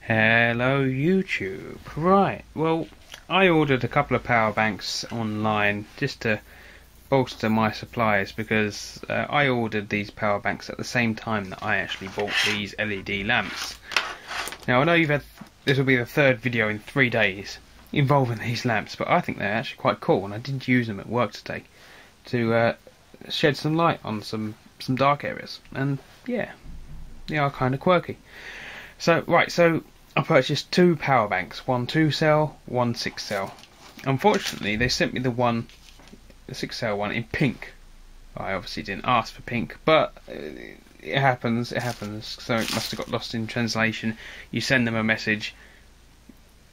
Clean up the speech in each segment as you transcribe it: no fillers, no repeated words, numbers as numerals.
Hello YouTube. Right, well, I ordered a couple of power banks online just to bolster my supplies because I ordered these power banks at the same time that I actually bought these LED lamps. Now I know this will be the third video in 3 days involving these lamps, but I think they're actually quite cool, and I did use them at work today to shed some light on some dark areas, and yeah, they are kind of quirky. So I purchased 2 power banks, one 2-cell, one 6-cell. Unfortunately, they sent me the 6-cell one in pink. I obviously didn't ask for pink, but it happens. So it must have got lost in translation. You send them a message,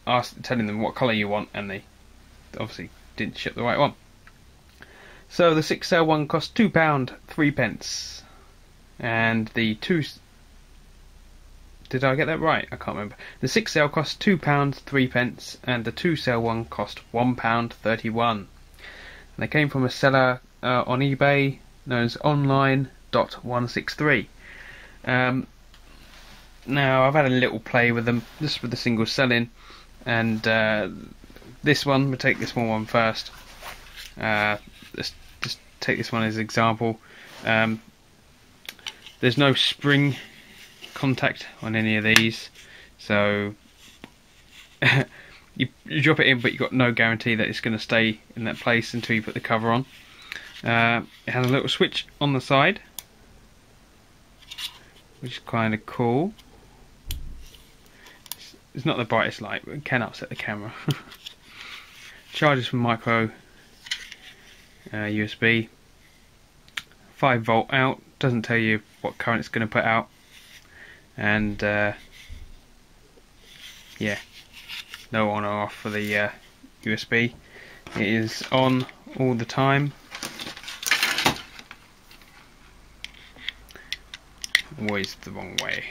telling them what colour you want, and they obviously didn't ship the right one. So the 6-cell one cost £2 3p, and the 2. Did I get that right? I can't remember. The 6-cell cost £2 3p, and the 2-cell one cost £1 31. And they came from a seller on eBay known as online.163. Now I've had a little play with them, just with the single selling, and this one, we'll take this one first. Let's just take this one as an example. There's no spring contact on any of these, so you drop it in, but you've got no guarantee that it's going to stay in that place until you put the cover on. It has a little switch on the side, which is kind of cool. It's not the brightest light, but it can upset the camera. Charges from micro USB, 5-volt out, doesn't tell you what current it's going to put out. And yeah, no on or off for the USB. It is on all the time. Always the wrong way.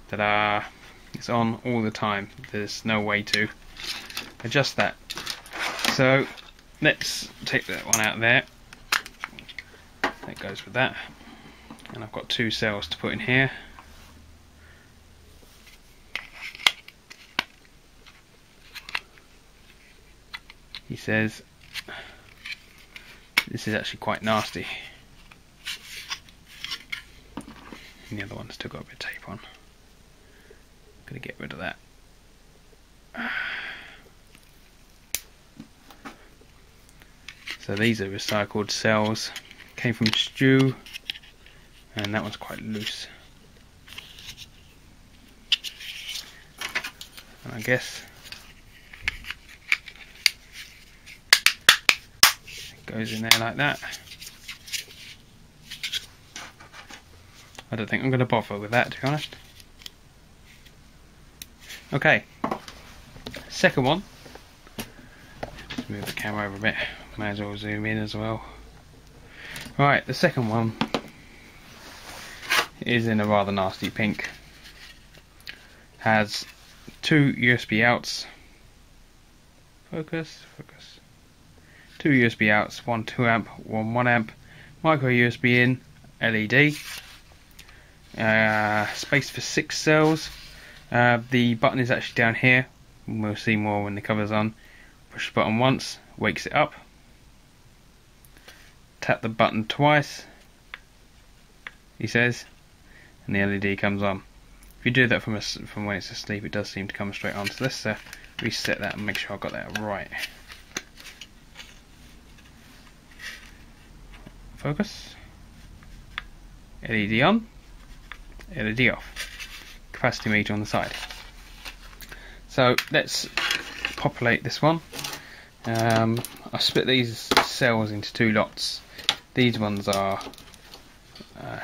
Ta-da! It's on all the time. There's no way to adjust that. So let's take that one out there. That goes with that. And I've got 2 cells to put in here. He says this is actually quite nasty. And the other one's still got a bit of tape on. Gonna get rid of that. So these are recycled cells. Came from Stew, and that one's quite loose. And I guess goes in there like that. I don't think I'm going to bother with that, to be honest. Okay, second one. Just move the camera over a bit. Might as well zoom in as well. Right, the second one is in a rather nasty pink. Has 2 USB outs. Focus. 2 USB outs, one 2A, one 1A, micro USB in, LED, space for 6 cells. The button is actually down here, and we'll see more when the cover's on. Push the button once, wakes it up. Tap the button twice, he says, and the LED comes on. If you do that from when it's asleep, it does seem to come straight on. So let's reset that and make sure I got that right. Focus. LED on, LED off. Capacity meter on the side. So let's populate this one. I split these cells into 2 lots. These ones are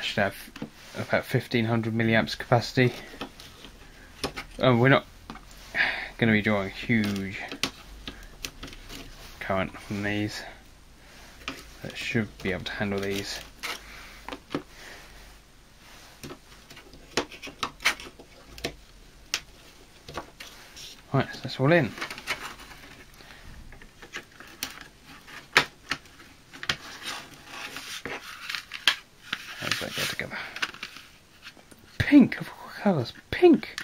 should have about 1500 milliamps capacity. We're not going to be drawing a huge current from these. That should be able to handle these. Right, so that's all in. How does that go together? Pink, of all colours, pink!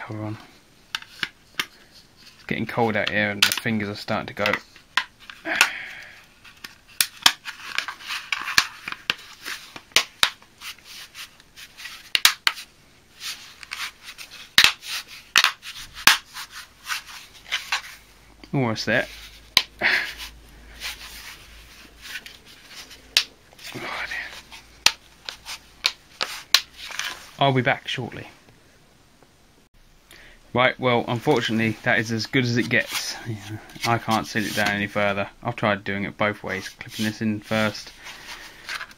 cover on. It's getting cold out here and the fingers are starting to go. Almost there. I'll be back shortly. Right, well, unfortunately, that is as good as it gets. Yeah, I can't seal it down any further. I've tried doing it both ways, clipping this in first,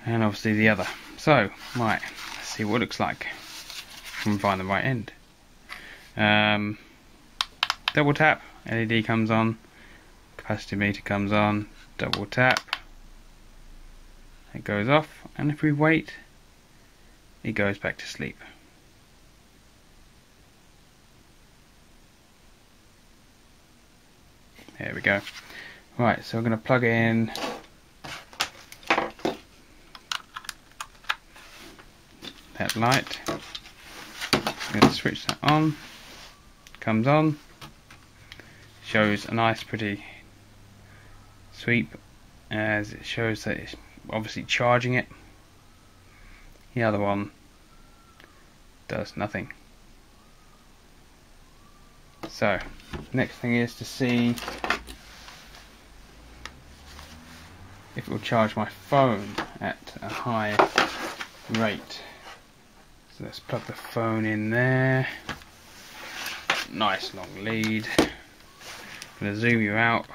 and obviously the other. So, right, let's see what it looks like. And find the right end. Double tap, LED comes on, capacitor meter comes on, double tap, it goes off, and if we wait, it goes back to sleep. There we go. Right, so I'm going to plug in that light. I'm going to switch that on. Comes on. Shows a nice pretty sweep as it shows that it's obviously charging it. The other one does nothing. So, next thing is to see if it will charge my phone at a high rate. So let's plug the phone in there. Nice long lead. I'm going to zoom you out.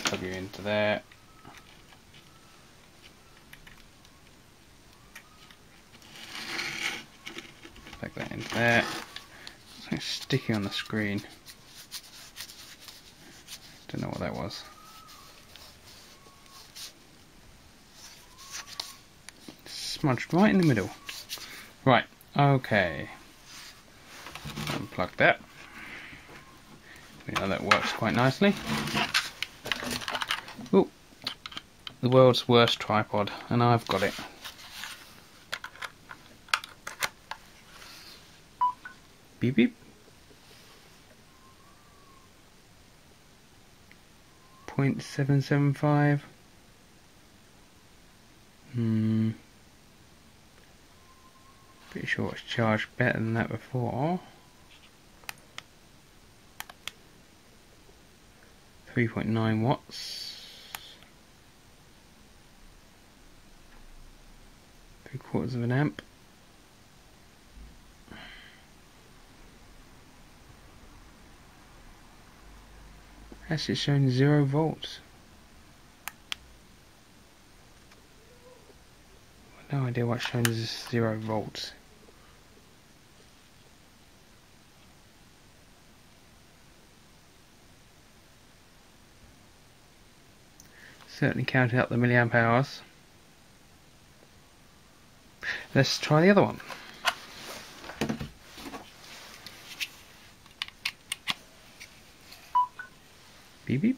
Plug you into there. Plug that into there. Something sticky on the screen. Don't know what that was. Smudged right in the middle. Right, okay. Unplug that. You know, that works quite nicely. Ooh, the world's worst tripod, and I've got it. Beep beep. 0.775. Pretty sure it's charged better than that before. 3.9 watts. 3/4 of an amp. Actually, it's showing 0 volts. No idea what's showing as 0 volts. Certainly counting up the milliamp hours. Let's try the other one. Beep beep.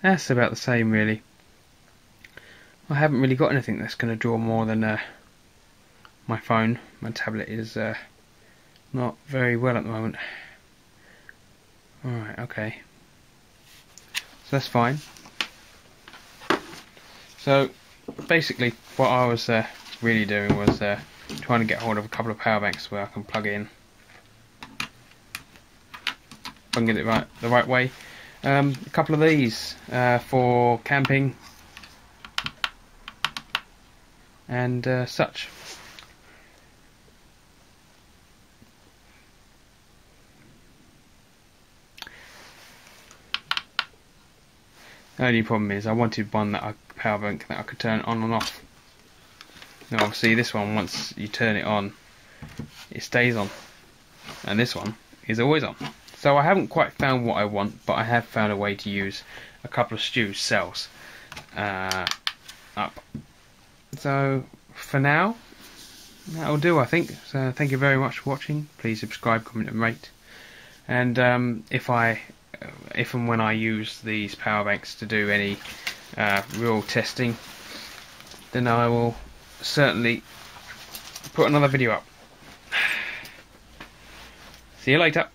That's about the same, really. I haven't really got anything that's going to draw more than my phone. My tablet is not very well at the moment. Alright, okay. So that's fine. So basically what I was really doing was trying to get hold of a couple of power banks where I can plug in. If I can get it the right way. A couple of these for camping and such. The only problem is I wanted one power bank that I could turn on and off. Now obviously this one, once you turn it on, it stays on, and this one is always on. So I haven't quite found what I want, but I have found a way to use a couple of Stu's cells up. So for now, that'll do, I think. So thank you very much for watching. Please subscribe, comment and rate. And if and when I use these power banks to do any real testing, then I will certainly put another video up. See you later.